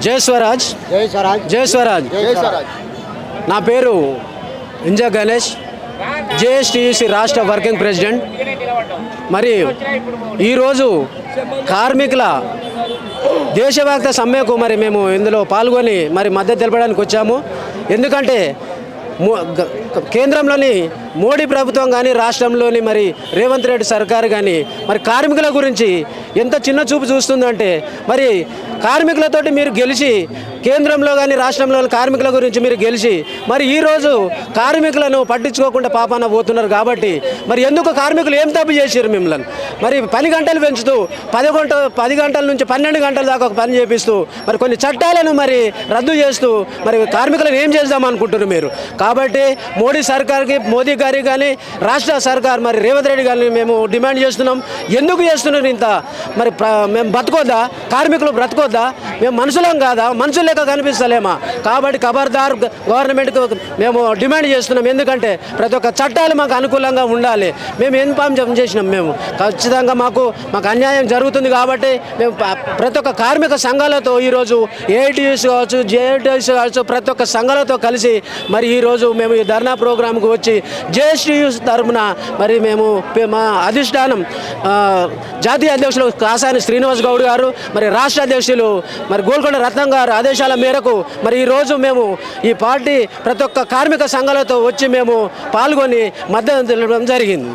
జై స్వరాజ్. జై స్వరాజ్. జై స్వరాజ్. జై స్వరాజ్. నా పేరు ఇంజ గణేష్, జేఎస్టీయూసీ రాష్ట్ర వర్కింగ్ ప్రెసిడెంట్. మరి ఈరోజు కార్మికుల దేశవ్యాప్త సమ్మెకు మరి మేము ఇందులో పాల్గొని మరి మద్దతు తెలపడానికి వచ్చాము. ఎందుకంటే కేంద్రంలోని మోడీ ప్రభుత్వం కానీ రాష్ట్రంలోని మరి రేవంత్ రెడ్డి సర్కారు కానీ మరి కార్మికుల గురించి ఎంత చిన్న చూపు చూస్తుందంటే, మరి కార్మికులతోటి మీరు గెలిచి కేంద్రంలో కానీ రాష్ట్రంలో కార్మికుల గురించి మీరు గెలిచి మరి ఈరోజు కార్మికులను పట్టించుకోకుండా పాపాన పోతున్నారు. కాబట్టి మరి ఎందుకు కార్మికులు ఏం తప్పు చేశారు మిమ్మల్ని? మరి 10 గంటలు పెంచుతూ 10 గంటల నుంచి 12 గంటల దాకా పని చేపిస్తూ మరి కొన్ని చట్టాలను మరి రద్దు చేస్తూ మరి కార్మికులను ఏం చేద్దాం అనుకుంటున్నారు మీరు? కాబట్టి మోదీ గారికి కానీ రాష్ట్ర సర్కార్ మరి రేవంత్ రెడ్డి గారిని మేము డిమాండ్ చేస్తున్నాం. ఎందుకు చేస్తున్నారు ఇంత? మరి మేము బతకొద్దా? కార్మికులు బ్రతకొద్దా? మేము మనుషులం కాదా? మనుషులు లెక్క కనిపిస్తలేమా? కాబట్టి ఖబర్దార్ గవర్నమెంట్కు మేము డిమాండ్ చేస్తున్నాం. ఎందుకంటే ప్రతి ఒక్క చట్టాలు మాకు అనుకూలంగా ఉండాలి. మేము ఇన్ఫామ్ చేసినాం. మేము ఖచ్చితంగా మాకు అన్యాయం జరుగుతుంది. కాబట్టి మేము ప్రతి ఒక్క కార్మిక సంఘాలతో ఈరోజు ఏఐటీయూస్ కావచ్చు, జేఐటీయూస్ కావచ్చు, ప్రతి ఒక్క సంఘాలతో కలిసి మరి ఈరోజు మేము ఈ ధర్నా ప్రోగ్రాంకు వచ్చి జేఎస్టీయూస్ తరఫున మరి మేము మా అధిష్టానం జాతీయ అధ్యక్షులు కాసాని శ్రీనివాస్ గౌడ్ గారు, మరి రాష్ట్ర అధ్యక్షులు మరి గోల్కొండ రత్నం గారు ఆదేశాల మేరకు మరి ఈరోజు మేము ఈ పార్టీ ప్రతి ఒక్క కార్మిక సంఘాలతో వచ్చి మేము పాల్గొని మద్దతు తెలపడం జరిగింది.